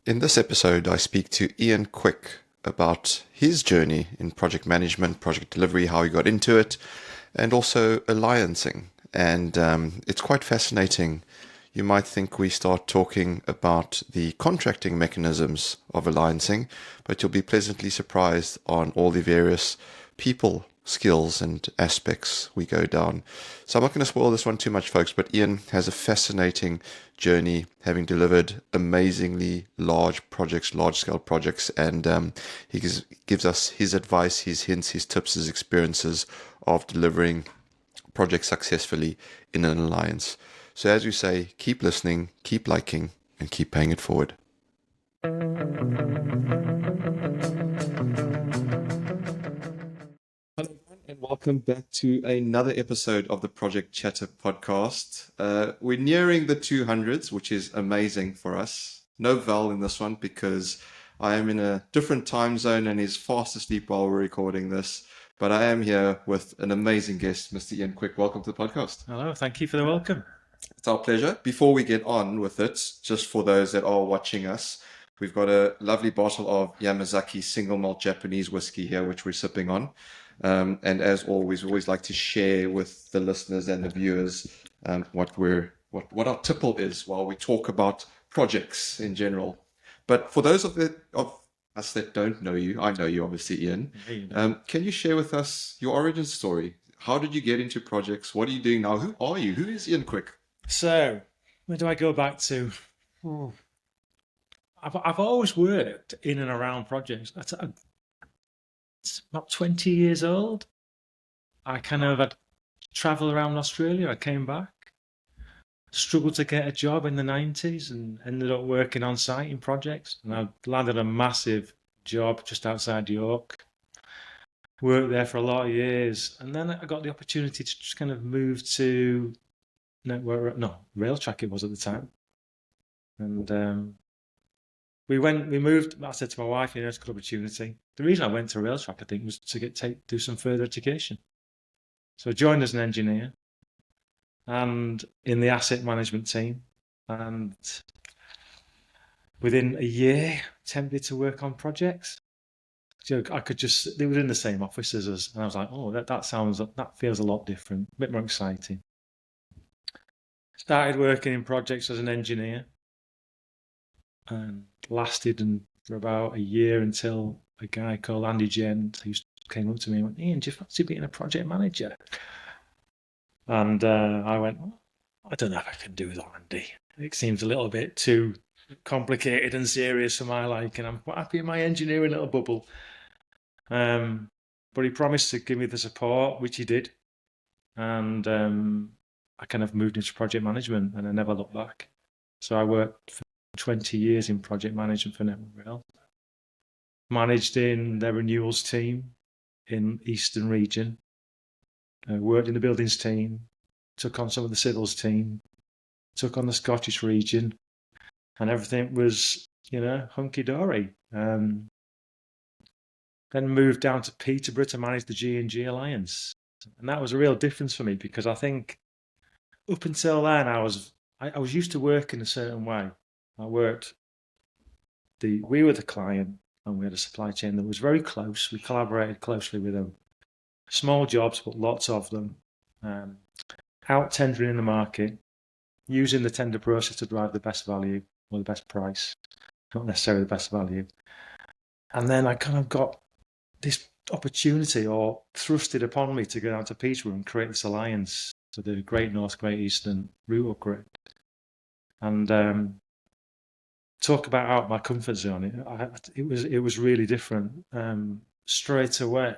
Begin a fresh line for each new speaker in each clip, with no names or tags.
In this episode, I speak to Ian Quick about his journey in project management, project delivery, how he got into it, and also alliancing. And it's quite fascinating. You might think we start talking about the contracting mechanisms of alliancing, but you'll be pleasantly surprised on all the various people skills and aspects we go down. So I'm not going to spoil this one too much, folks, but Ian has a fascinating journey, having delivered amazingly large projects, large-scale projects, and he gives us his advice, his hints, his tips, his experiences of delivering projects successfully in an alliance. So as we say, keep listening, keep liking, and keep paying it forward. Hello, and welcome back to another episode of the Project Chatter podcast. We're nearing the 200s, which is amazing for us. No Val in this one because I am in a different time zone and he's fast asleep while we're recording this. But I am here with an amazing guest, Mr. Ian Quick. Welcome to the podcast.
Hello, thank you for the welcome.
It's our pleasure. Before we get on with it, just for those that are watching us, we've got a lovely bottle of Yamazaki single malt Japanese whiskey here, which we're sipping on. And as always, we always like to share with the listeners and the viewers what our tipple is while we talk about projects in general. But for those of us that don't know you, I know you obviously, Ian. Can you share with us your origin story? How did you get into projects? What are you doing now? Who are you? Who is Ian Quick?
So, where do I go back to? I've always worked in and around projects. It's about 20 years old. I kind of had travel around Australia. I came back, struggled to get a job in the 90s and ended up working on site in projects. And I landed a massive job just outside York. Worked there for a lot of years. And then I got the opportunity to just kind of move to Railtrack it was at the time. And we moved. I said to my wife, it's a good opportunity. The reason I went to Railtrack, I think, was to do some further education. So I joined as an engineer and in the asset management team. And within a year, attempted to work on projects. So they were in the same office as us. And I was like, that feels a lot different, a bit more exciting. Started working in projects as an engineer and lasted for about a year until a guy called Andy Gent who came up to me and went, Ian, do you fancy being a project manager? And I went, I don't know if I can do that, Andy. It seems a little bit too complicated and serious for my liking. I'm quite happy in my engineering little bubble. But he promised to give me the support, which he did. And I kind of moved into project management and I never looked back. So I worked for 20 years in project management for Network Rail. Managed in their renewals team in Eastern region. Worked in the buildings team. Took on some of the civils team. Took on the Scottish region. And everything was, hunky-dory. Then moved down to Peterborough to manage the G&G Alliance. And that was a real difference for me because I think up until then I was used to work in a certain way. We were the client and we had a supply chain that was very close. We collaborated closely with them. Small jobs, but lots of them. Out tendering in the market, using the tender process to drive the best value or the best price, not necessarily the best value. And then I kind of got this opportunity or thrusted upon me to go down to Peterborough and create this alliance to the Great North, Great Eastern route upgrade. And talk about out of my comfort zone. It was really different. Straight away,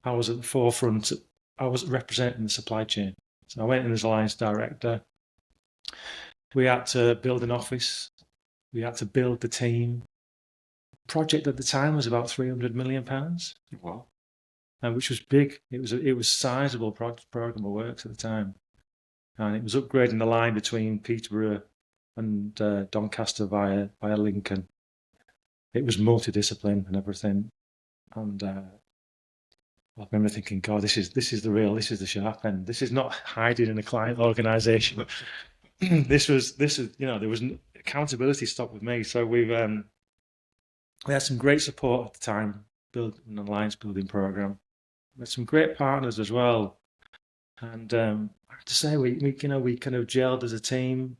I was at the forefront. I was representing the supply chain. So I went in as alliance director. We had to build an office. We had to build the team. Project at the time was about £300 million.
Wow.
Which was big. It was sizable program of works at the time. And it was upgrading the line between Peterborough and Doncaster via Lincoln. It was multidiscipline and everything. And I remember thinking, God, this is the sharp end. This is not hiding in a client organisation. This is there was accountability stopped with me. So we had some great support at the time, building an alliance building program. We had some great partners as well, and I have to say we kind of gelled as a team.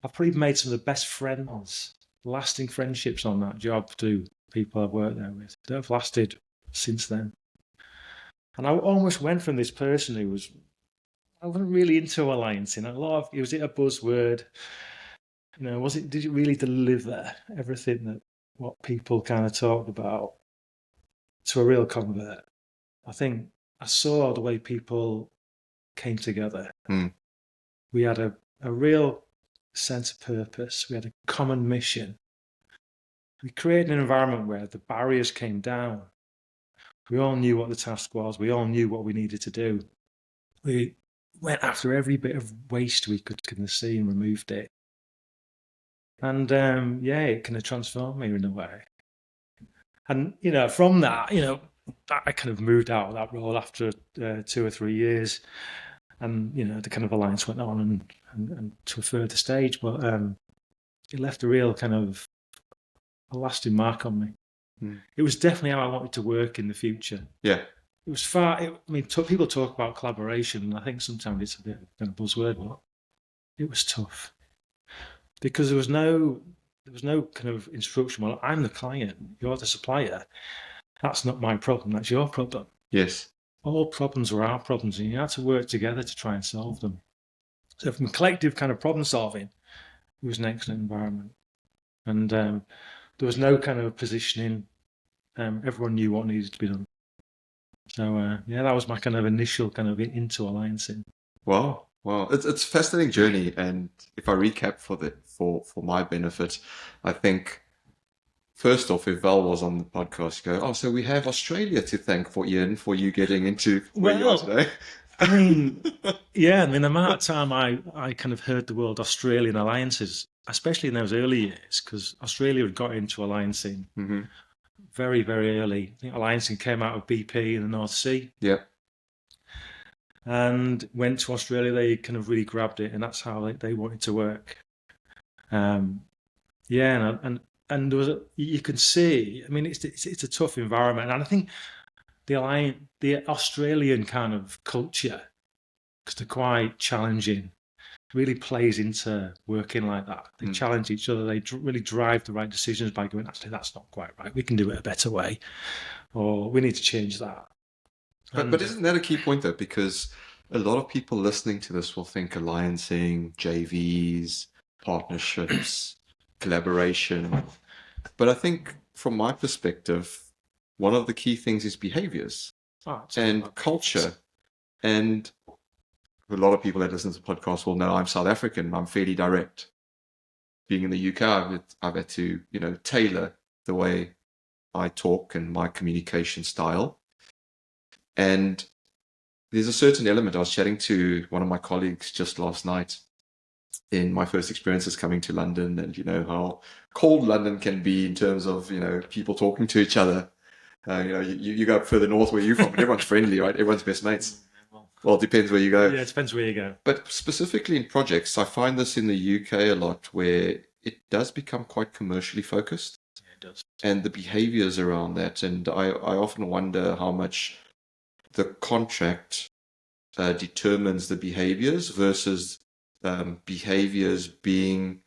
I've probably made some of the best friends, lasting friendships on that job too. People I've worked there with that have lasted since then. And I almost went from this person who I wasn't really into alliancing. Was it a buzzword? Did it really deliver everything that what people kind of talked about to a real convert? I think I saw the way people came together. We had a real sense of purpose. We had a common mission. We created an environment where the barriers came down. We all knew what the task was. We all knew what we needed to do. We went after every bit of waste we could kind of see and removed it. And it kind of transformed me in a way. And from that, I kind of moved out of that role after 2 or 3 years, and the kind of alliance went on and to a further stage. But it left a real kind of a lasting mark on me. It was definitely how I wanted to work in the future.
Yeah.
It was people talk about collaboration, and I think sometimes it's a bit of kind of buzzword, but it was tough because there was no kind of instruction. Well, I'm the client, you're the supplier. That's not my problem. That's your problem.
Yes.
All problems were our problems, and you had to work together to try and solve them. So from collective kind of problem solving, it was an excellent environment, and there was no kind of positioning. Everyone knew what needed to be done. So that was my kind of initial kind of into alliancing.
Wow. It's a fascinating journey, and if I recap for my benefit, I think first off, if Val was on the podcast, you go, so we have Australia to thank for Ian for you getting into where you are today.
I mean, the amount of time I kind of heard the word Australian alliances, especially in those early years, because Australia had got into alliancing very, very early. I think alliancing came out of BP in the North Sea.
Yeah.
And went to Australia, they kind of really grabbed it, and that's how they wanted to work. And there was you can see. I mean, it's a tough environment, and I think the Australian kind of culture, because they're quite challenging, really plays into working like that. They challenge each other. They really drive the right decisions by going, actually, that's not quite right. We can do it a better way, or we need to change that.
But isn't that a key point though? Because a lot of people listening to this will think alliancing, JVs, partnerships, collaboration. But I think from my perspective, one of the key things is behaviors and culture. And a lot of people that listen to the podcast will know I'm South African. I'm fairly direct. Being in the UK, I've had to, tailor the way I talk and my communication style. And there's a certain element. I was chatting to one of my colleagues just last night in my first experiences coming to London, and how cold London can be in terms of people talking to each other. You go up further north where you're from, and everyone's friendly, right? Everyone's best mates. Well, it depends where you go.
Yeah, it depends where you go.
But specifically in projects, I find this in the UK a lot, where it does become quite commercially focused.
Yeah, it does.
And the behaviors around that, and I often wonder how much the contract determines the behaviors versus behaviors being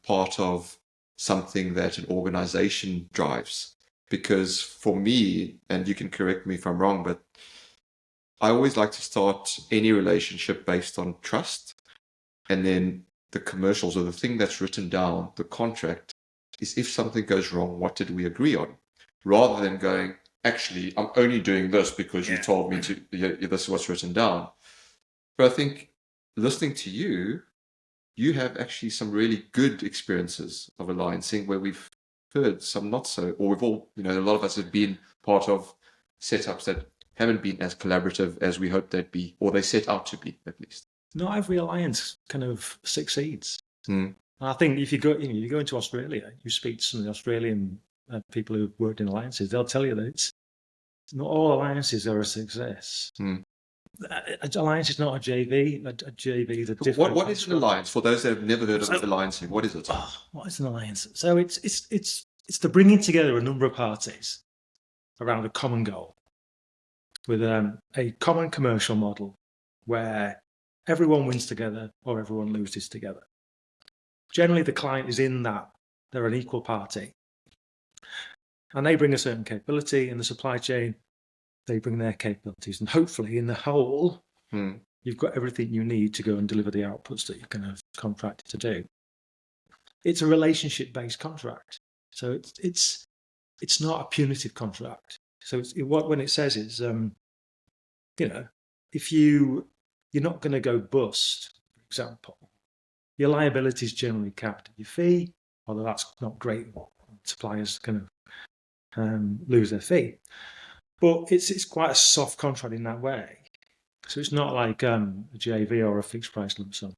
part of something that an organization drives. Because for me, and you can correct me if I'm wrong, but I always like to start any relationship based on trust, and then the commercials, or the thing that's written down, the contract, is if something goes wrong, what did we agree on? Rather than going, actually, I'm only doing this because you told me to, this is what's written down. But I think listening to you have actually some really good experiences of alliancing where we've heard some not so, or we've all, a lot of us have been part of setups that haven't been as collaborative as we hoped they'd be, or they set out to be, at least.
Not every alliance kind of succeeds. I think if you go into Australia, you speak to some of the Australian people who've worked in alliances, they'll tell you that not all alliances are a success.
Mm.
Alliance is not a JV. A JV is a different.
What is an alliance? For those that have never heard of
So-
alliancing, what is it?
What is an alliance? So it's the bringing together a number of parties around a common goal with a common commercial model where everyone wins together or everyone loses together. Generally, the client is in that. They're an equal party. And they bring a certain capability in the supply chain. They bring their capabilities. And hopefully, in the whole, you've got everything you need to go and deliver the outputs that you're kind of contracted to do. It's a relationship-based contract. So it's not a punitive contract. So when it says is, if you're not going to go bust, for example, your liability is generally capped at your fee, although that's not great. Suppliers kind of lose their fee, but it's quite a soft contract in that way. So it's not like a JV or a fixed price lump sum.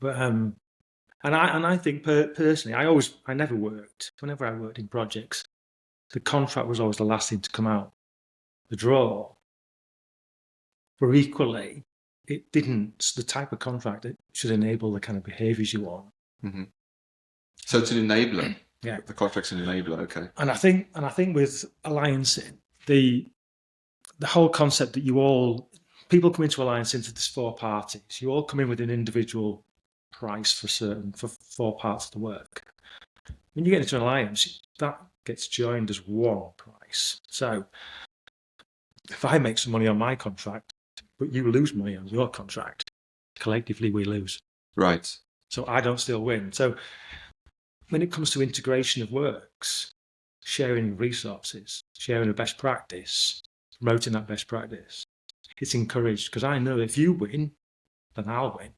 But and I think personally, whenever I worked in projects, the contract was always the last thing to come out the drawer. But equally, it didn't. The type of contract it should enable the kind of behaviours you want.
Mm-hmm. So it's an enabler.
Yeah,
the contract's an enabler. Okay.
And I think with alliancing, the whole concept that people come into alliance into these four parties. You all come in with an individual price for four parts of the work. When you get into an alliance, that gets joined as one price. So if I make some money on my contract, but you lose money on your contract, collectively we lose.
Right.
So I don't still win. So when it comes to integration of works, sharing of resources, sharing of best practice, promoting that best practice, it's encouraged because I know if you win, then I'll win.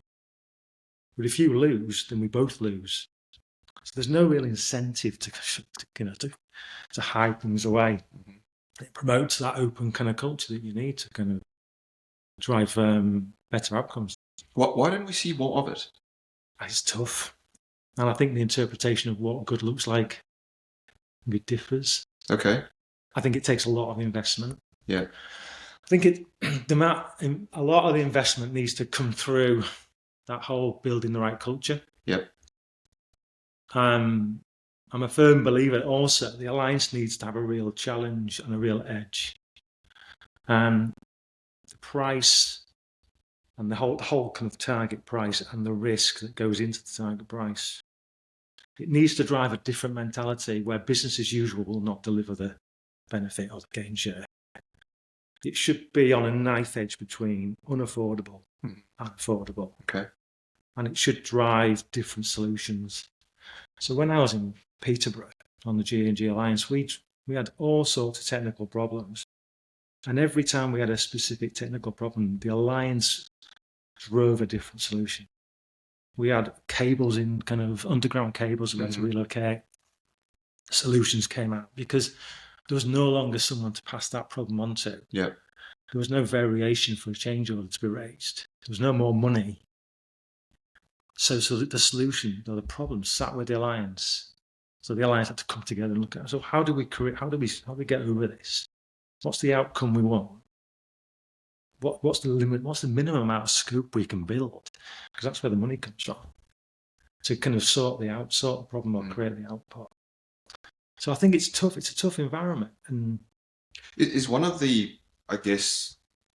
But if you lose, then we both lose. So there's no real incentive to hide things away. Mm-hmm. It promotes that open kind of culture that you need to kind of drive better outcomes.
Why don't we see more of it?
It's tough. And I think the interpretation of what good looks like differs.
Okay.
I think it takes a lot of investment.
Yeah.
I think a lot of the investment needs to come through that whole building the right culture.
Yep.
I'm a firm believer also the alliance needs to have a real challenge and a real edge. The price and the whole kind of target price and the risk that goes into the target price. It needs to drive a different mentality where business as usual will not deliver the benefit or the gain share. It should be on a knife edge between unaffordable and affordable.
Okay.
And it should drive different solutions. So when I was in Peterborough on the G&G Alliance, we had all sorts of technical problems. And every time we had a specific technical problem, the Alliance drove a different solution. We had cables in kind of underground cables we had to relocate. Solutions came out because there was no longer someone to pass that problem on to.
Yeah.
There was no variation for a change order to be raised. There was no more money. So the solution or the problem sat with the Alliance. So the Alliance had to come together and look at, so how do we get over this? What's the outcome we want? What's the limit? What's the minimum amount of scope we can build? Because that's where the money comes from. To kind of sort the problem or create the output. So I think it's tough. It's a tough environment. And
it is one of the, I guess,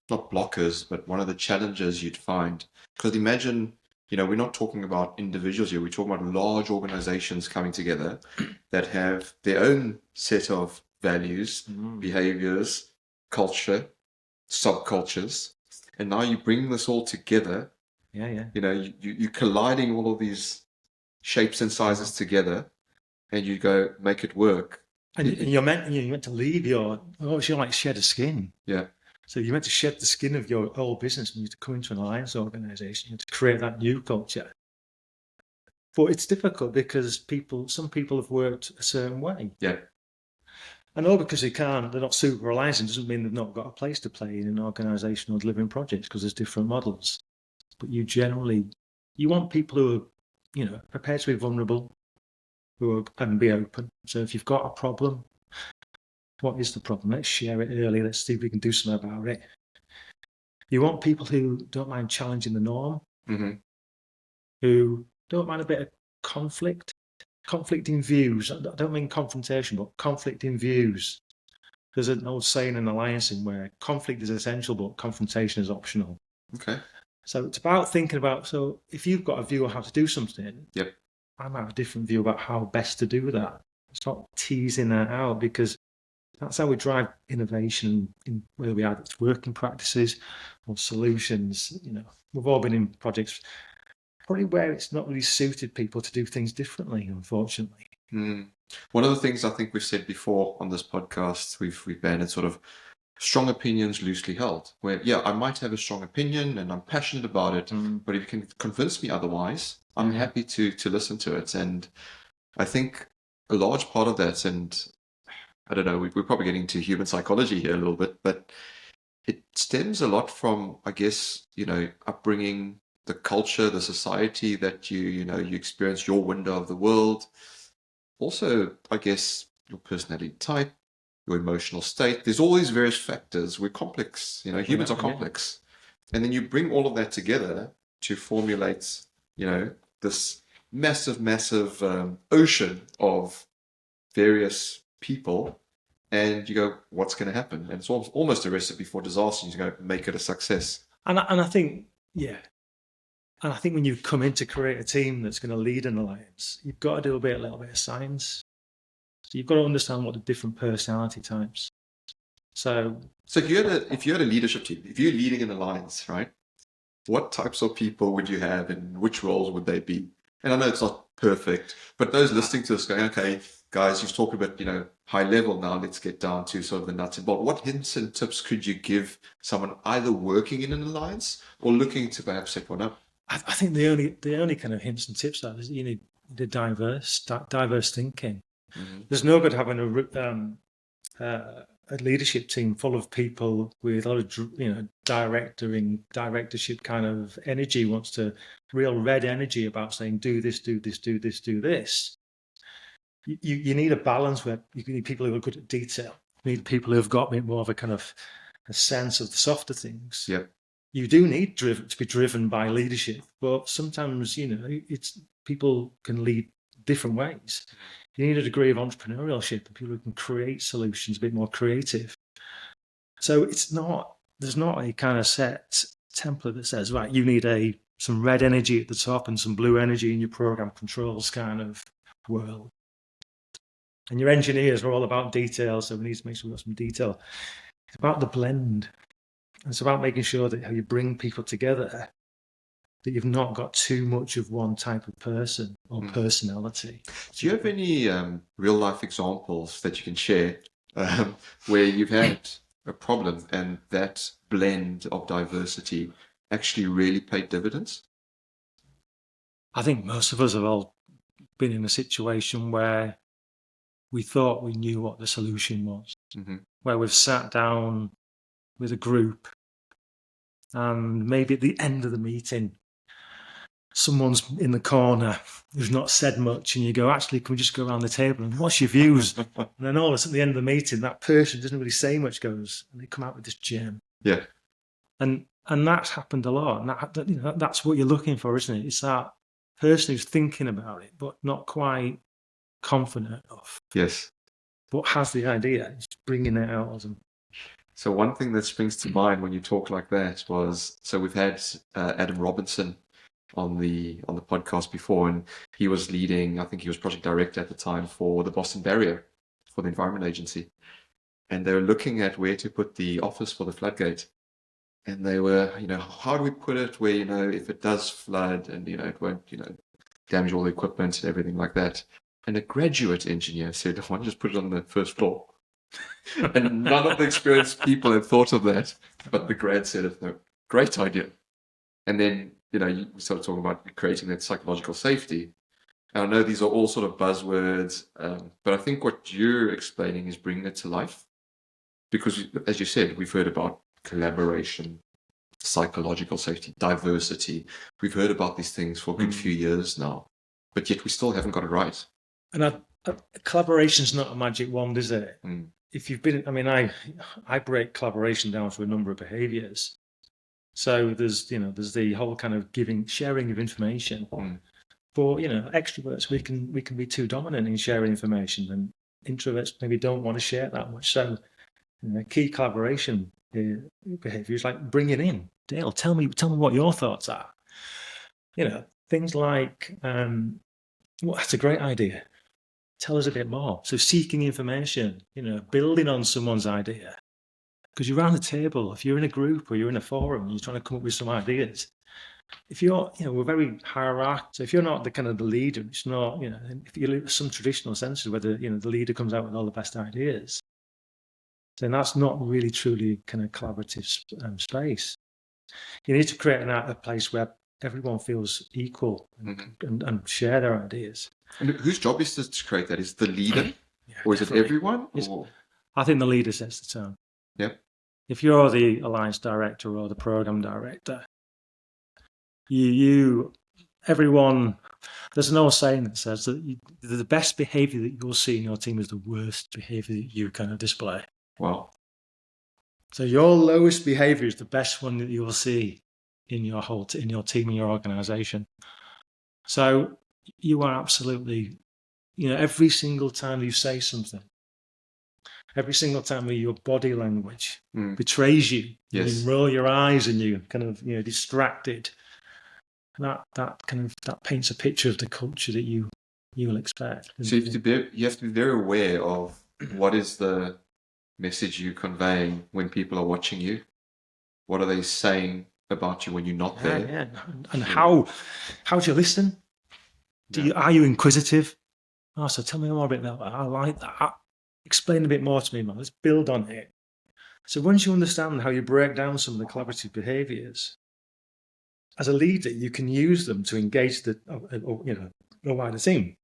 not blockers, but one of the challenges you'd find. Because imagine, we're not talking about individuals here. We're talking about large organizations coming together that have their own set of values, behaviors, culture, subcultures. And now you bring this all together.
Yeah.
You're colliding all of these shapes and sizes together, and you go make it work.
And you're meant to leave you're like shed a skin.
Yeah.
So you're meant to shed the skin of your old business and you have to come into an alliance organisation to create that new culture. But it's difficult because some people have worked a certain way.
Yeah.
And all because they're not super alliancing doesn't mean they've not got a place to play in an organisation or delivering projects because there's different models. But you want people who are, prepared to be vulnerable, and be open. So if you've got a problem, What is the problem? Let's share it early. Let's see if we can do something about it. You want people who don't mind challenging the norm, who don't mind a bit of conflicting views. I don't mean confrontation, but conflicting views. There's an old saying in alliancing where conflict is essential, but confrontation is optional.
Okay.
So it's about thinking about, so if you've got a view on how to do something,
Yep.
I might have a different view about how best to do that. It's not teasing that out, because that's how we drive innovation in whether we add working practices or solutions. We've all been in projects probably where it's not really suited people to do things differently, unfortunately.
One of the things I think we've said before on this podcast, we've banned sort of strong opinions loosely held, where, yeah, I might have a strong opinion and I'm passionate about it, but if you can convince me otherwise, I'm happy to listen to it. And I think a large part of that, and I don't know, we're probably getting into human psychology here a little bit, but it stems a lot from, I guess, upbringing, the culture, the society that you experience, your window of the world. Also, I guess, your personality type, your emotional state. There's all these various factors. We're complex, humans are complex. And then you bring all of that together to formulate, this massive ocean of various people. And you go, what's going to happen? And it's almost a recipe for disaster. You go, make it a success.
And I think, and I think when you come in to create a team that's going to lead an alliance, you've got to do a little bit of science. So you've got to understand what the different personality types. So
if you had a leadership team, if you're leading an alliance, right? What types of people would you have, and which roles would they be? And I know it's not perfect, but those listening to us going, okay, guys, you've talked about, high level now. Let's get down to sort of the nuts and bolts. What hints and tips could you give someone either working in an alliance or looking to perhaps set one up?
I think the only kind of hints and tips are you need the diverse thinking. There's no good having a leadership team full of people with a lot of directorship kind of energy, wants to real red energy about saying do this, do this, do this, do this. You need a balance where you need people who are good at detail. You need people who have got more of a kind of a sense of the softer things.
Yep.
You do need to be driven by leadership, but sometimes it's people can lead different ways. You need a degree of entrepreneurship and people who can create solutions, a bit more creative. So there's not a kind of set template that says, right, you need some red energy at the top and some blue energy in your program controls kind of world. And your engineers are all about detail, so we need to make sure we've got some detail. It's about the blend. It's about making sure that how you bring people together, that you've not got too much of one type of person or personality.
Do you have any real life examples that you can share where you've had a problem and that blend of diversity actually really paid dividends?
I think most of us have all been in a situation where we thought we knew what the solution was, where we've sat down with a group and maybe at the end of the meeting, someone's in the corner who's not said much, and you go, actually, can we just go around the table and what's your views? And then all of a sudden at the end of the meeting, that person doesn't really say much, and they come out with this gem.
Yeah.
And that's happened a lot. And that's what you're looking for, isn't it? It's that person who's thinking about it, but not quite confident enough.
Yes.
But has the idea, it's bringing it out of them.
So one thing that springs to mind when you talk like that was, so we've had Adam Robinson on the podcast before, and he was leading, I think he was project director at the time for the Boston Barrier for the Environment Agency. And they were looking at where to put the office for the floodgate. And they were, how do we put it where, if it does flood and, it won't, damage all the equipment and everything like that. And a graduate engineer said, why don't you just put it on the first floor? And none of the experienced people had thought of that, but the grad said, no, great idea. And then, we started talking about creating that psychological safety. And I know these are all sort of buzzwords, but I think what you're explaining is bringing it to life. Because, as you said, we've heard about collaboration, psychological safety, diversity. We've heard about these things for a good few years now, but yet we still haven't got it right.
And collaboration's not a magic wand, is it? if you've been, I mean, I break collaboration down to a number of behaviors. So there's the whole kind of sharing of information. For extroverts, we can be too dominant in sharing information, and introverts maybe don't want to share that much. So key collaboration behavior is like bring it in. Dale, tell me what your thoughts are. Things like, well, that's a great idea. Tell us a bit more. So seeking information, building on someone's idea. Because you're around the table, if you're in a group or you're in a forum, and you're trying to come up with some ideas. If you're, we're very hierarchical. So if you're not the kind of the leader, it's not, if you look at some traditional senses where the leader comes out with all the best ideas, then that's not really truly kind of collaborative space. You need to create a place where everyone feels equal and share their ideas.
And whose job is this to create that? Is it the leader?
Yeah,
or is
definitely.
it everyone? Or?
I think the leader sets the tone.
Yep.
If you're the alliance director or the program director, everyone, there's an old saying that says that the best behavior that you'll see in your team is the worst behavior that you kind of display.
Wow.
So your lowest behavior is the best one that you will see in your team, in your organization. So you are absolutely, every single time you say something, every single time your body language betrays you,
yes.
you roll your eyes and you kind of, distracted. That paints a picture of the culture that you will expect.
So you have to be very aware of what is the message you're conveying when people are watching you. What are they saying about you when you're not there?
Yeah. And how do you listen? Are you inquisitive? Oh, so tell me more about that. I like that. Explain a bit more to me, man. Let's build on it. So once you understand how you break down some of the collaborative behaviors, as a leader, you can use them to engage the wider team.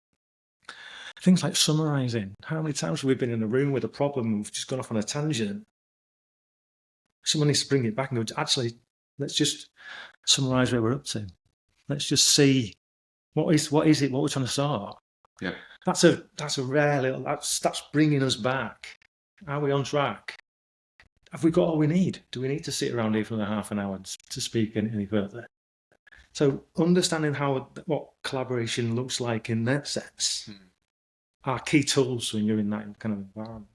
Things like summarizing. How many times have we been in a room with a problem and we've just gone off on a tangent? Someone needs to bring it back and go, actually, let's just summarize where we're up to. Let's just see what is it, what we're trying to solve.
Yeah.
That's a rare little, that's bringing us back. Are we on track? Have we got all we need? Do we need to sit around here for another half an hour to speak any further? So understanding what collaboration looks like in that sense are key tools when you're in that kind of environment.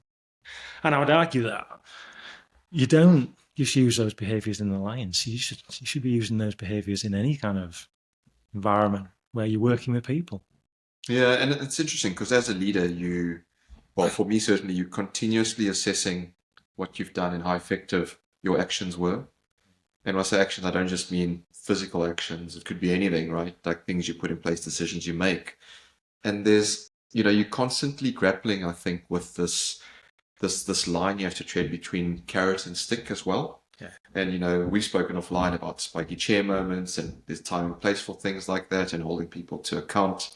And I would argue that you don't just use those behaviors in the alliance. You should be using those behaviors in any kind of environment where you're working with people.
Yeah, and it's interesting because as a leader, for me certainly, you're continuously assessing what you've done and how effective your actions were. And when I say actions, I don't just mean physical actions. It could be anything, right? Like things you put in place, decisions you make. And there's, you're constantly grappling, I think, with this line you have to tread between carrot and stick as well.
Yeah.
And, we've spoken offline about spiky chair moments, and there's time and place for things like that and holding people to account.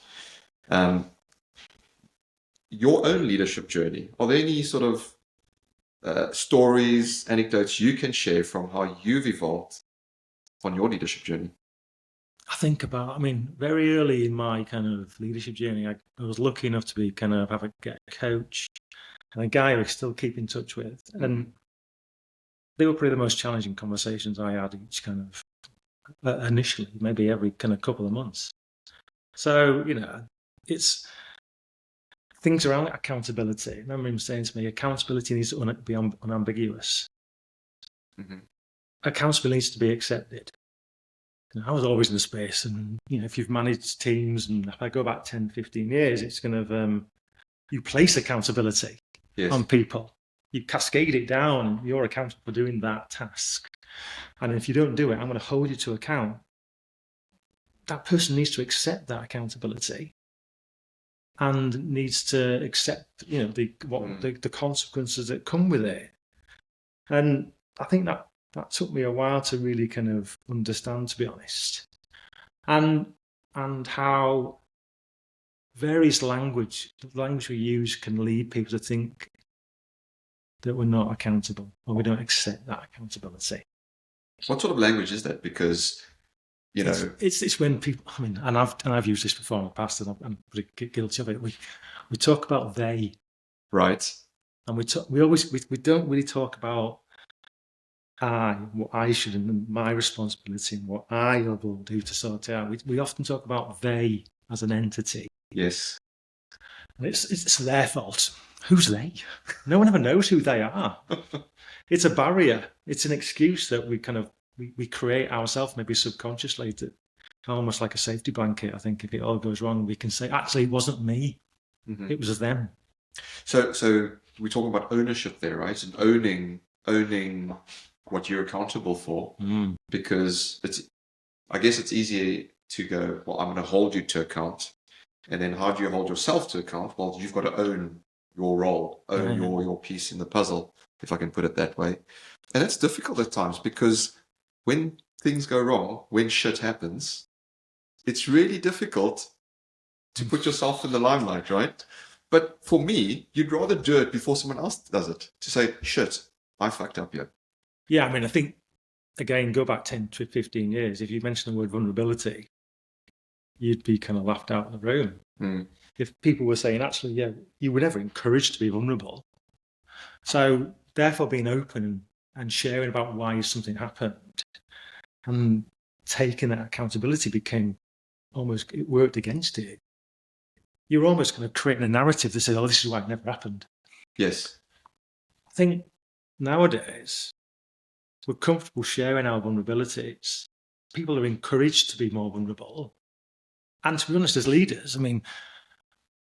Your own leadership journey, are there any sort of stories, anecdotes you can share from how you've evolved on your leadership journey?
I think very early in my kind of leadership journey, I was lucky enough to be get a coach and a guy I still keep in touch with. And they were probably the most challenging conversations I had each kind of initially, maybe every kind of couple of months. So, it's things around accountability. I remember him saying to me, accountability needs to be unambiguous. Accountability needs to be accepted. I was always in the space, and if you've managed teams, and if I go back 10, 15 years, it's kind of you place accountability on people. You cascade it down, and you're accountable for doing that task. And if you don't do it, I'm going to hold you to account. That person needs to accept that accountability and needs to accept, the consequences that come with it. And I think that took me a while to really kind of understand, to be honest. And how various language we use can lead people to think that we're not accountable or we don't accept that accountability.
What sort of language is that? Because
it's when people, and I've used this before in the past, and I'm pretty guilty of it. We talk about they,
right?
And we don't really talk about what I should and my responsibility and what I will do to sort it out. We often talk about they as an entity.
Yes.
And it's their fault. Who's they? No one ever knows who they are. It's a barrier. It's an excuse that we create ourselves, maybe subconsciously, to almost like a safety blanket. I think if it all goes wrong, we can say, actually, it wasn't me.
Mm-hmm.
It was them.
So we're talking about ownership there, right? And owning what you're accountable for, because I guess it's easier to go, well, I'm going to hold you to account. And then how do you hold yourself to account? Well, you've got to own your role, own your piece in the puzzle, if I can put it that way. And it's difficult at times because when things go wrong, when shit happens, it's really difficult to put yourself in the limelight, right? But for me, you'd rather do it before someone else does it, to say, shit, I fucked up here.
Yeah, I mean, I think, again, go back 10 to 15 years, if you mention the word vulnerability, you'd be kind of laughed out of the room. If people were saying, actually, yeah, you were never encouraged to be vulnerable. So therefore being open and sharing about why something happened and taking that accountability became almost, it worked against it. You're almost kind of creating a narrative that says, oh, this is why it never happened.
Yes.
I think nowadays we're comfortable sharing our vulnerabilities. People are encouraged to be more vulnerable. And to be honest, as leaders, I mean,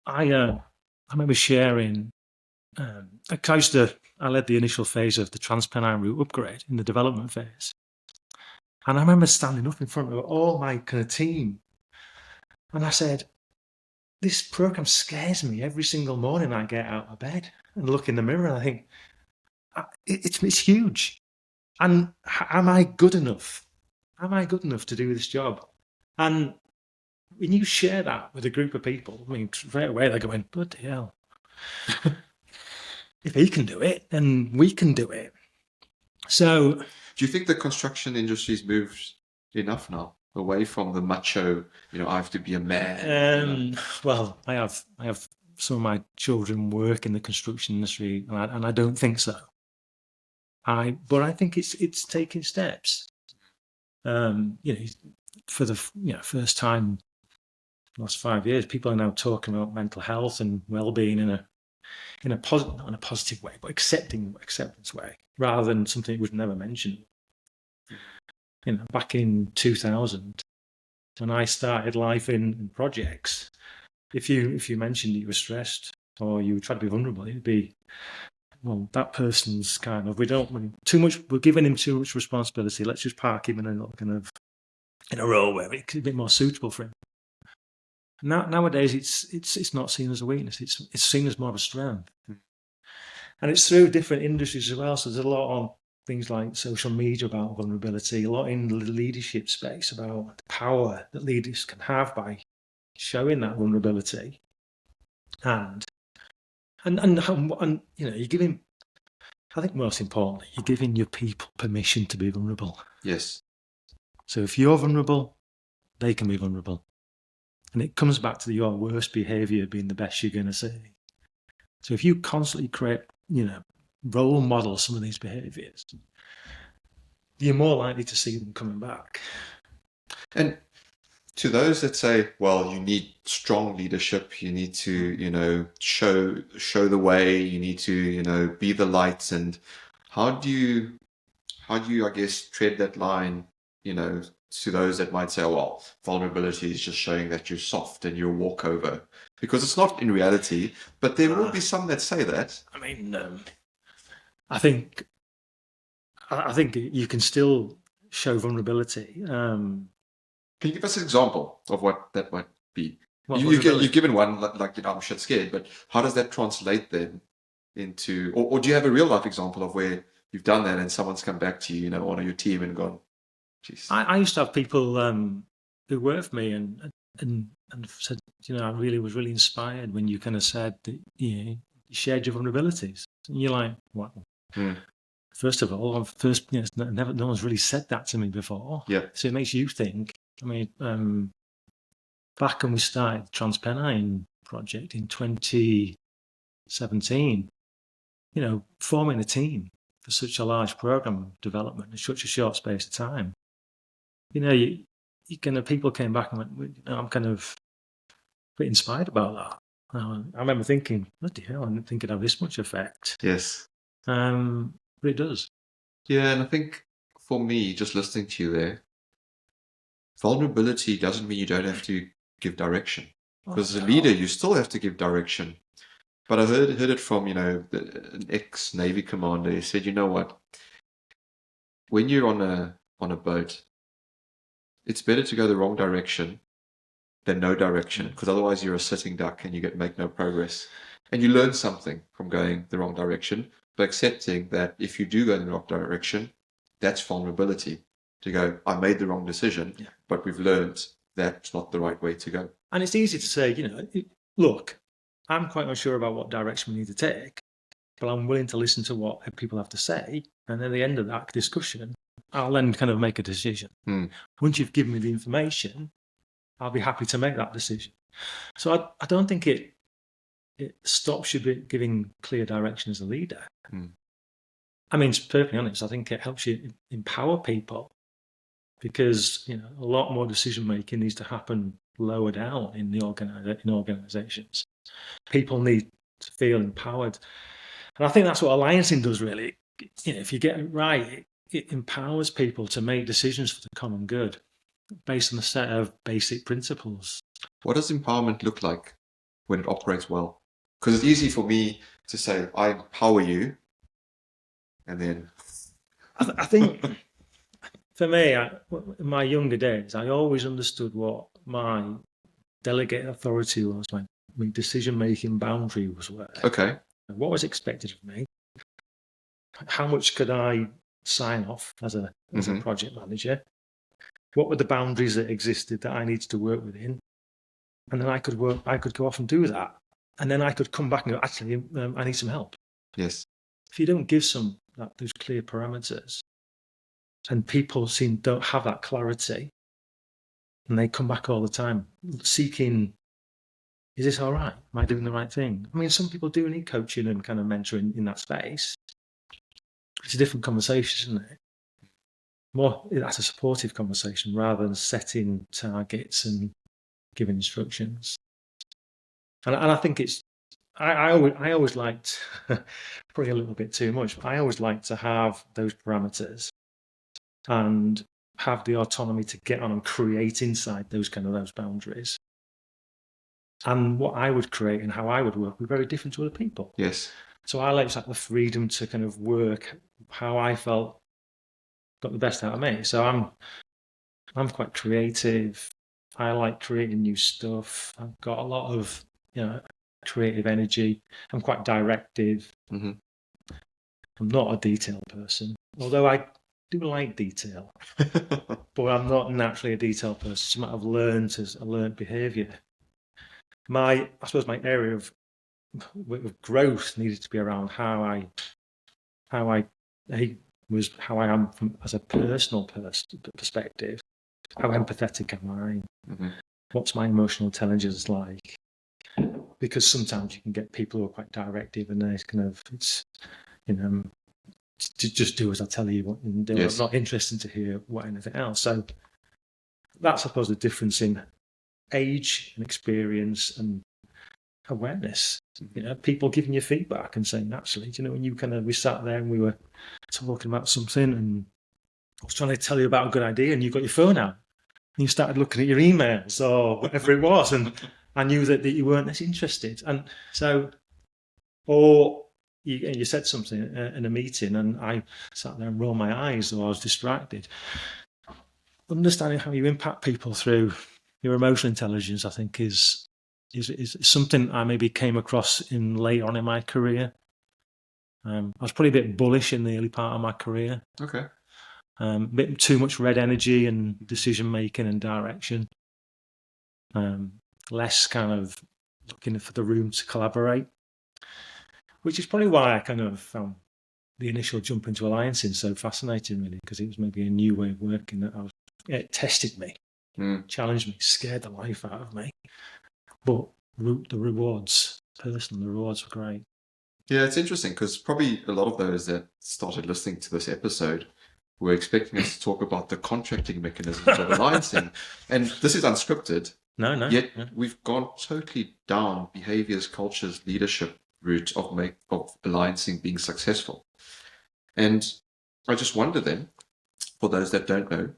I remember sharing, I led the initial phase of the Trans-Pennine route upgrade in the development phase. And I remember standing up in front of all my kind of team. And I said, this program scares me every single morning I get out of bed and look in the mirror and I think, it's huge. And am I good enough? Am I good enough to do this job? And when you share that with a group of people, I mean, straight away they're going, bloody hell. If he can do it, then we can do it. So,
do you think the construction industry's moved enough now away from the macho, I have to be a man?
Well, I have some of my children work in the construction industry, and I don't think so. But I think it's taking steps. For the first time, last 5 years, people are now talking about mental health and well-being in a positive, not in a positive way, but acceptance way, rather than something that was never mentioned. Back in 2000, when I started life in projects, if you mentioned that you were stressed or you tried to be vulnerable, it'd be, well, that person's kind of, we're giving him too much responsibility. Let's just park him in a role where it's a bit more suitable for him. Nowadays, it's not seen as a weakness. It's seen as more of a strength, and it's through different industries as well. So there's a lot on things like social media about vulnerability, a lot in the leadership space about the power that leaders can have by showing that vulnerability, and you're giving. I think most importantly, you're giving your people permission to be vulnerable.
Yes.
So if you're vulnerable, they can be vulnerable. And it comes back to your worst behavior being the best you're going to see. So if you constantly create, role model some of these behaviors, you're more likely to see them coming back.
And to those that say, well, you need strong leadership, you need to, show the way, you need to, be the light. And how do you, I guess, tread that line, to those that might say, well, vulnerability is just showing that you're soft and you're a walkover, because it's not in reality, but there will be some that say that.
I mean, I think you can still show vulnerability.
Can you give us an example of what that might be?
You've
given one, like, I'm shit scared, but how does that translate then into, or do you have a real life example of where you've done that and someone's come back to you, one of your team and gone, geez.
I used to have people who worked for me and said, I was really inspired when you kind of said that, you shared your vulnerabilities. And you're like, wow. First of all, no one's really said that to me before.
Yeah.
So it makes you think. I mean, back when we started the Trans-Pennine project in 2017, forming a team for such a large program of development in such a short space of time. People came back and went, I'm kind of a bit inspired about that. I remember thinking, bloody hell, I didn't think it'd have this much effect.
Yes.
But it does.
Yeah, and I think for me, just listening to you there, vulnerability doesn't mean you don't have to give direction. Because as a leader, you still have to give direction. But I heard it from, an ex-Navy commander. He said, you know what? When you're on a boat, it's better to go the wrong direction than no direction, because otherwise you're a sitting duck and you make no progress. And you learn something from going the wrong direction, but accepting that if you do go in the wrong direction, that's vulnerability. To go, I made the wrong decision, but we've learned that's not the right way to go.
And it's easy to say, look, I'm quite unsure about what direction we need to take, but I'm willing to listen to what people have to say. And at the end of that discussion, I'll then kind of make a decision. Once you've given me the information, I'll be happy to make that decision. So I don't think it stops you giving clear direction as a leader. I mean, to be perfectly honest, I think it helps you empower people, because a lot more decision making needs to happen lower down in organizations. People need to feel empowered, and I think that's what alliancing does, really. If you get it right, it empowers people to make decisions for the common good based on a set of basic principles.
What does empowerment look like when it operates well? Because it's easy for me to say, I empower you, and then...
I think for me, in my younger days, I always understood what my delegate authority was, my decision-making boundaries were.
Okay.
What was expected of me? How much could I sign off as a project manager? What were the boundaries that existed that I needed to work within? And then I could go off and do that. And then I could come back and go, actually, I need some help.
Yes.
If you don't give those clear parameters, and people don't have that clarity, and they come back all the time seeking, is this all right? Am I doing the right thing? I mean, some people do need coaching and kind of mentoring in that space. It's a different conversation, isn't it? That's a supportive conversation rather than setting targets and giving instructions. And I think I always liked, probably a little bit too much, but I always liked to have those parameters and have the autonomy to get on and create inside those boundaries. And what I would create and how I would work were very different to other people.
Yes.
So I liked the freedom to kind of work how I felt got the best out of me. So I'm quite creative. I like creating new stuff. I've got a lot of creative energy. I'm quite directive. I'm not a detail person, although I do like detail, but I'm not naturally a detail person. It's something I've learned as a learned behaviour. I suppose my area of growth needed to be around how I am as a personal perspective. How empathetic am I? What's my emotional intelligence like? Because sometimes you can get people who are quite directive, and they just do as I tell you, and they're not interested to hear anything else. So that's, I suppose, the difference in age and experience and awareness. People giving you feedback and saying, actually, when we sat there and we were talking about something, and I was trying to tell you about a good idea, and you got your phone out and you started looking at your emails or whatever it was, and I knew that you weren't as interested. And so, or you said something in a meeting and I sat there and rolled my eyes, or I was distracted. Understanding how you impact people through your emotional intelligence, I think, is something I maybe came across in later on in my career. I was probably a bit bullish in the early part of my career.
Okay.
A bit too much red energy and decision making and direction. Less kind of looking for the room to collaborate, which is probably why I kind of found the initial jump into alliancing so fascinating, really, because it was maybe a new way of working that it tested me, challenged me, scared the life out of me. But the rewards were great.
Yeah, it's interesting because probably a lot of those that started listening to this episode were expecting us to talk about the contracting mechanisms of alliancing. And this is unscripted,
No.
yet we've gone totally down behaviors, cultures, leadership route of alliancing being successful. And I just wonder then, for those that don't know,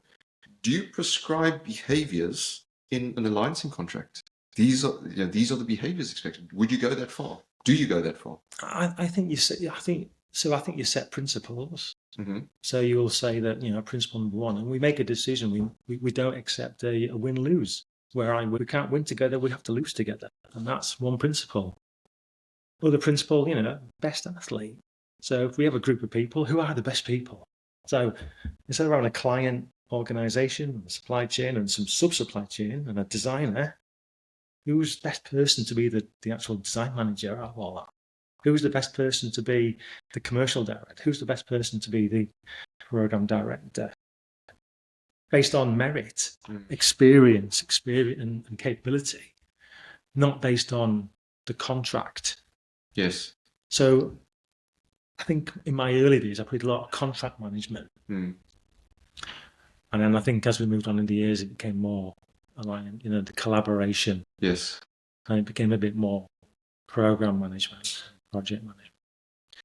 do you prescribe behaviors in an alliancing contract? These are the behaviors expected. Would you go that far? Do you go that far?
I think you set. I think so. I think you set principles.
Mm-hmm.
So you'll say that principle number one, and we make a decision. We don't accept a win-lose. Where we can't win together, we have to lose together, and that's one principle. Other principle, best athlete. So if we have a group of people, who are the best people? So instead of having a client organization, a supply chain, and some sub-supply chain, and a designer, who's the best person to be the actual design manager of all that? Who's the best person to be the commercial director? Who's the best person to be the program director? Based on merit, experience, and capability, not based on the contract.
Yes.
So I think in my early days, I played a lot of contract management. And then I think as we moved on in the years, it became more aligned, the collaboration.
Yes.
And it became a bit more program management, project management.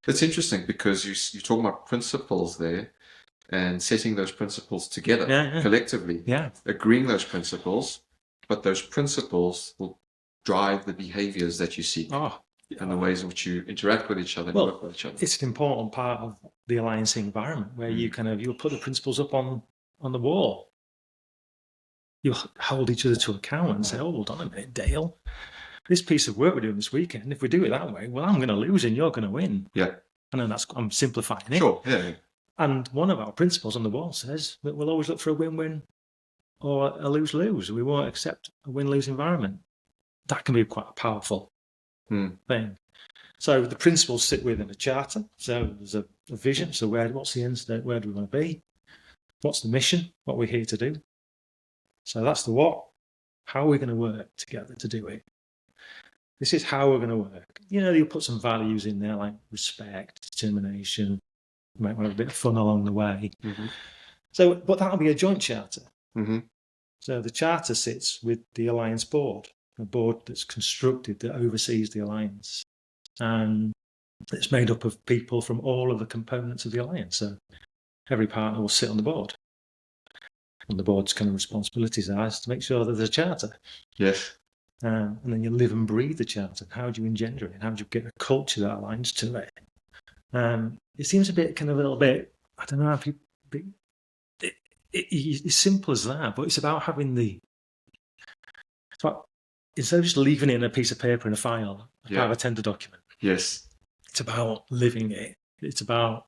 It's interesting because you're talking about principles there and setting those principles together collectively, agreeing those principles, but those principles will drive the behaviors that you seek and the ways in which you interact with each other and work with each other.
It's an important part of the alliance environment where you'll put the principles up on the wall. You'll hold each other to account and say, oh, hold on a minute, Dale. This piece of work we're doing this weekend, if we do it that way, well, I'm going to lose and you're going to win.
Yeah.
I know I'm simplifying it.
Sure, yeah.
And one of our principles on the wall says that we'll always look for a win-win or a lose-lose. We won't accept a win-lose environment. That can be quite a powerful thing. So the principles sit within a charter. So there's a vision. So what's the end state? Where do we want to be? What's the mission? What we're here to do? So that's the what. How are we going to work together to do it? This is how we're going to work. You'll put some values in there like respect, determination. You might want to have a bit of fun along the way. So, but that'll be a joint charter. So the charter sits with the alliance board, a board that's constructed that oversees the alliance. And it's made up of people from all of the components of the alliance. So every partner will sit on the board. And the board's kind of responsibilities are to make sure that there's a charter.
Yes.
And then you live and breathe the charter. How do you engender it? How do you get a culture that aligns to it? It seems a little bit, I don't know, it's simple as that, but it's about having instead of just leaving it in a piece of paper in a file, part of a tender document.
Yes.
It's about living it. It's about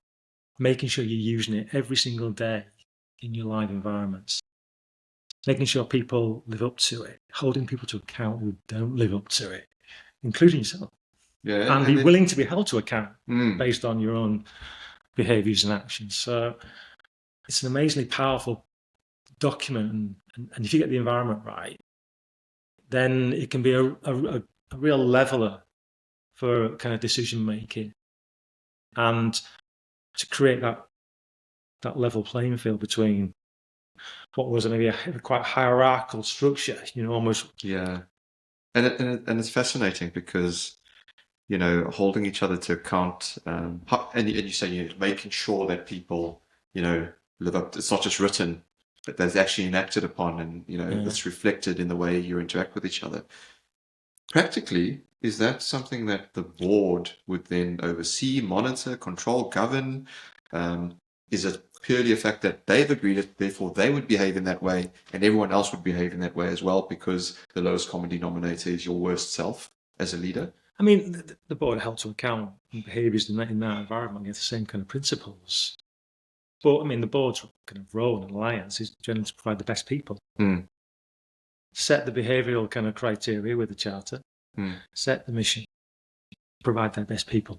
making sure you're using it every single day in your live environments. Making sure people live up to it, holding people to account who don't live up to it, including yourself.
Yeah,
and be willing to be held to account based on your own behaviours and actions. So it's an amazingly powerful document, and if you get the environment right, then it can be a real leveler for kind of decision making, and to create that level playing field between what was maybe a quite hierarchical structure, almost.
Yeah, and it's fascinating because holding each other to account, and you say making sure that people live up. It's not just written, but that's actually enacted upon, and it's reflected in the way you interact with each other. Practically, is that something that the board would then oversee, monitor, control, govern? Is it purely a fact that they've agreed it, therefore they would behave in that way, and everyone else would behave in that way as well, because the lowest common denominator is your worst self as a leader?
I mean, the board held to account behaviours in that environment against the same kind of principles. But I mean, the board's kind of role in an alliance is generally to provide the best people. Set the behavioural kind of criteria with the charter. Set the mission. Provide their best people.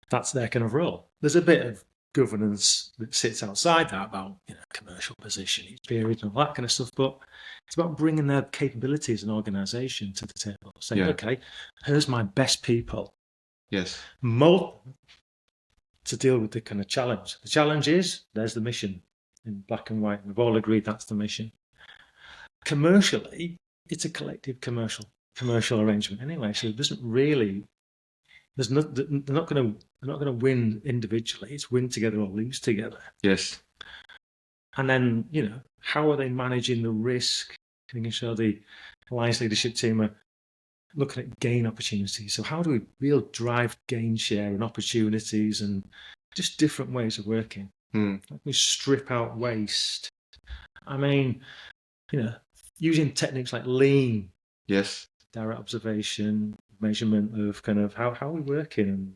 That's their kind of role. There's a bit of governance that sits outside that about commercial position, experience, and all that kind of stuff. But it's about bringing their capabilities and organisation to the table. Saying, okay, here's my best people. Yes. Mold to deal with the kind of challenge. The challenge is, there's the mission in black and white. We've all agreed that's the mission. Commercially, it's a collective commercial arrangement anyway. So it doesn't really. They're not going to win individually. It's win together or lose together.
Yes.
And then, how are they managing the risk? Making sure the alliance leadership team are looking at gain opportunities. So how do we real drive gain share and opportunities and just different ways of working? We strip out waste. I mean, using techniques like lean.
Yes.
Direct observation, measurement of kind of how are we working. And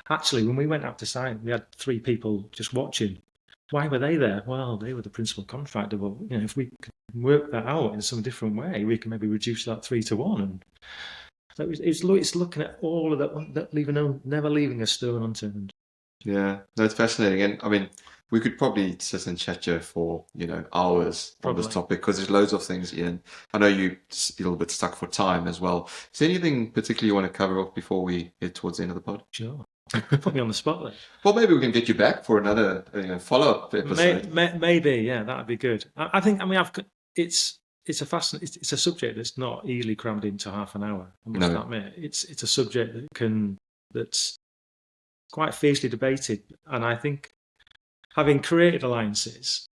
actually, when we went out to site, we had 3 people just watching. Why were they there? Well, they were the principal contractor. But if we could work that out in some different way, we can maybe reduce that 3 to 1. And so it's looking at all of that, never leaving a stone unturned.
Yeah, no, it's fascinating. And I mean, we could probably sit and chat here for, hours on this topic, because there's loads of things, Ian. I know you're a little bit stuck for time as well. Is there anything particularly you want to cover off before we get towards the end of the pod?
Sure. Put me on the spot there.
Well, maybe we can get you back for another follow-up episode.
Maybe, yeah, that'd be good. I think, it's a subject that's not easily crammed into half an hour. I must admit, it's a subject that's quite fiercely debated, and I think, having created alliances,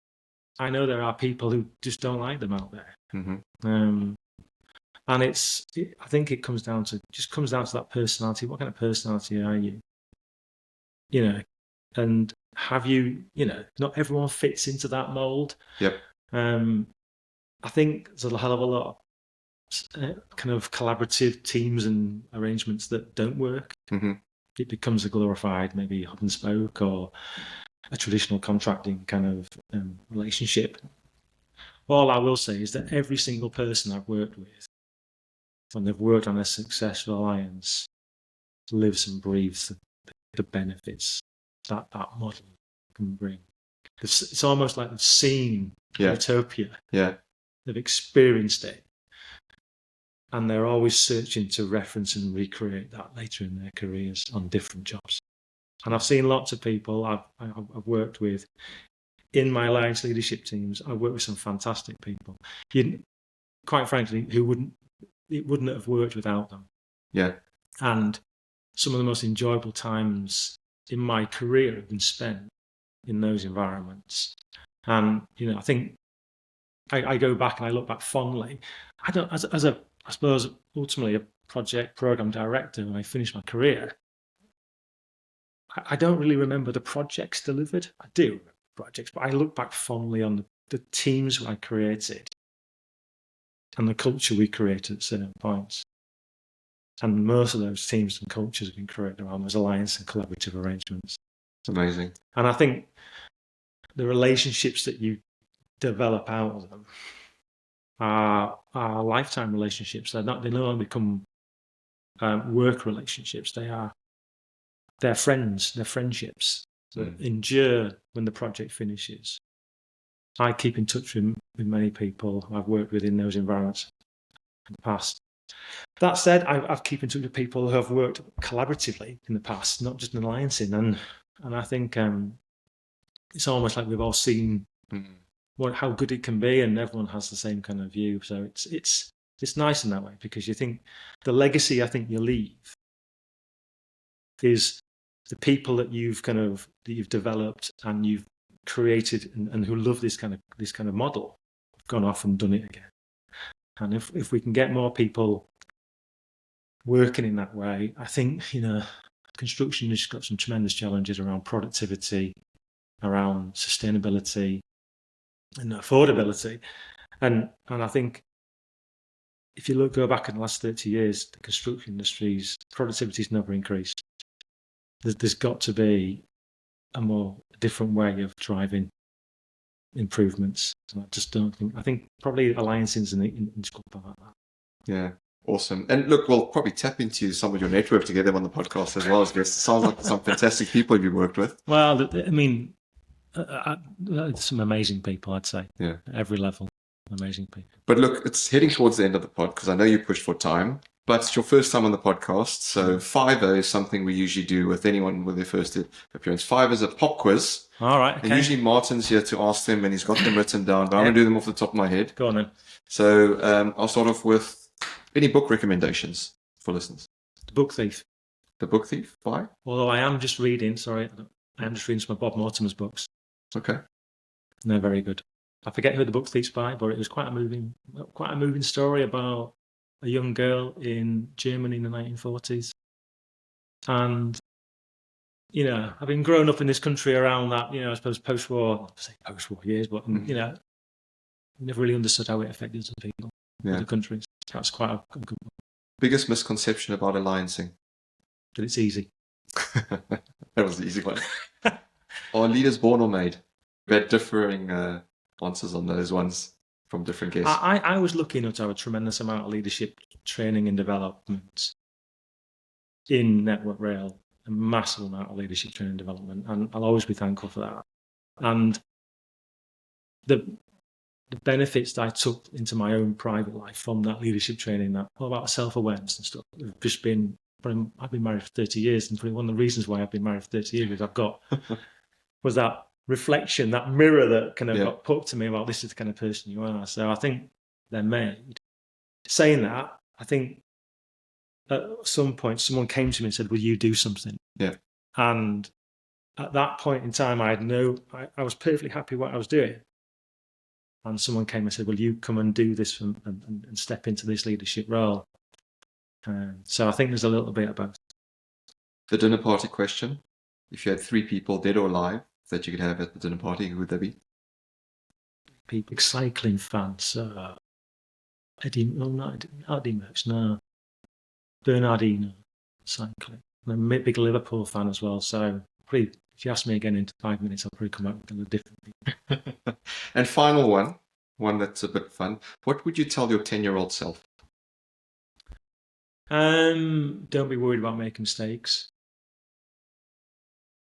I know there are people who just don't like them out there. And I think it comes down to that personality. What kind of personality are you? And have you? Not everyone fits into that mold.
Yep.
I think there's a hell of a lot of kind of collaborative teams and arrangements that don't work. It becomes a glorified, maybe hub and spoke, or a traditional contracting kind of relationship. All I will say is that every single person I've worked with, when they've worked on a successful alliance, lives and breathes the benefits that model can bring. It's almost like they've seen utopia.
Yeah.
They've experienced it. And they're always searching to reference and recreate that later in their careers on different jobs. And I've seen lots of people I've worked with in my alliance leadership teams. I've worked with some fantastic people. Quite frankly, it wouldn't have worked without them.
Yeah.
And some of the most enjoyable times in my career have been spent in those environments. And I think I go back and I look back fondly. I suppose ultimately a project program director, when I finished my career, I don't really remember the projects delivered. I do remember projects, but I look back fondly on the teams I created and the culture we created at certain points. And most of those teams and cultures have been created around those alliance and collaborative arrangements.
It's amazing.
And I think the relationships that you develop out of them are lifetime relationships. They no longer become work relationships. They're friends. They're friendships that endure when the project finishes. I keep in touch with many people I've worked with in those environments in the past. That said, I've keep in touch with people who have worked collaboratively in the past, not just in alliancing, and I think it's almost like we've all seen how good it can be, and everyone has the same kind of view. So it's nice in that way, because you think the legacy I think you leave is the people that you've developed and you've created and who love this kind of model have gone off and done it again. And if we can get more people working in that way, I think construction has got some tremendous challenges around productivity, around sustainability, and affordability. And I think if you go back in the last 30 years, the construction industry's productivity has never increased. There's got to be a different way of driving improvements. And I just don't think. I think probably alliances in integral part of that.
Yeah, awesome. And look, we'll probably tap into some of your network to get them on the podcast as well as guests. It sounds like some fantastic people you've worked with.
Well, I mean, some amazing people, I'd say.
Yeah,
at every level, amazing people.
But look, it's heading towards the end of the pod because I know you pushed for time. but it's your first time on the podcast. So Fiverr is something we usually do with anyone with their first appearance. Fiverr is a pop quiz.
All right. Okay.
And usually Martin's here to ask them and he's got them written down, but I'm going to do them off the top of my head.
Go on then.
So I'll start off with any book recommendations for listeners.
The Book Thief.
The Book Thief? Why?
Although I am just reading, some of Bob Mortimer's books.
Okay.
And they're very good. I forget who The Book Thief's by, but it was quite a moving story about a young girl in Germany in the 1940s. And, having grown up in this country around that, I suppose post-war years, but, never really understood how it affected other people, other countries. That's quite a good one.
Biggest misconception about alliancing?
That it's easy.
That was the easy one. Are leaders born or made? We had differing answers on those ones from different guests.
I was lucky enough to have a tremendous amount of leadership training and development in Network Rail, a massive amount of leadership training and development, and I'll always be thankful for that. And the benefits that I took into my own private life from that leadership training, that all about self-awareness and stuff, have just been. I've been married for 30 years, and one of the reasons why I've been married for 30 years is was that reflection, that mirror that kind of got put to me about this is the kind of person you are. So I think they're made. Saying that, I think at some point someone came to me and said, "Will you do something?"
Yeah.
And at that point in time, I was perfectly happy what I was doing. And someone came and said, "Will you come and do this and step into this leadership role?" So I think there's a little bit about
the dinner party question. If you had 3 people, dead or alive, that you could have at the dinner party, who would they be?
People, cycling fans. Eddie Merckx, no. Bernardino, cycling. I'm a big Liverpool fan as well, so if you ask me again in 5 minutes, I'll probably come up with a different people.
And final one that's a bit fun. What would you tell your 10-year-old self?
Don't be worried about making mistakes.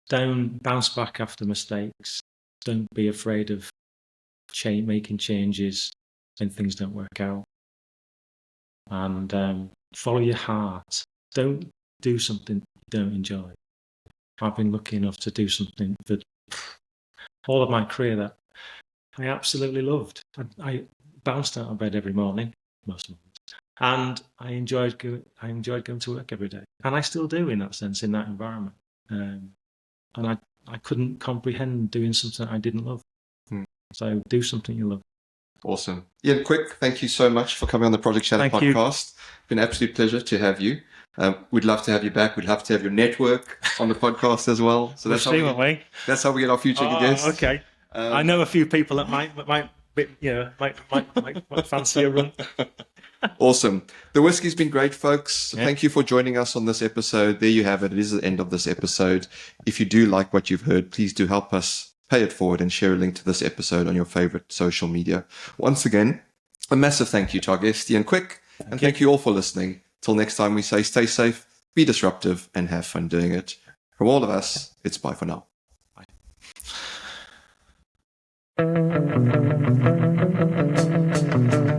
Don't bounce back after mistakes. Don't be afraid of making changes when things don't work out. And follow your heart. Don't do something you don't enjoy. I've been lucky enough to do something for all of my career that I absolutely loved. I bounced out of bed every morning, most mornings, and I enjoyed going to work every day, and I still do in that sense, in that environment. And I couldn't comprehend doing something I didn't love. So do something you love. Awesome.
Ian Quick, thank you so much for coming on the Project Shadow podcast. It's been an absolute pleasure to have you. We'd love to have you back. We'd love to have your network on the podcast as well. So that's how we get our future guests.
Okay. I know a few people that might fancy a run.
Awesome. The whiskey's been great, folks. Yeah. Thank you for joining us on this episode. There you have it. It is the end of this episode. If you do like what you've heard, please do help us pay it forward and share a link to this episode on your favorite social media. Once again, a massive thank you to our guest, Ian Quick. Thank you all for listening. Till next time, we say stay safe, be disruptive, and have fun doing it. From all of us, it's bye for now. Bye.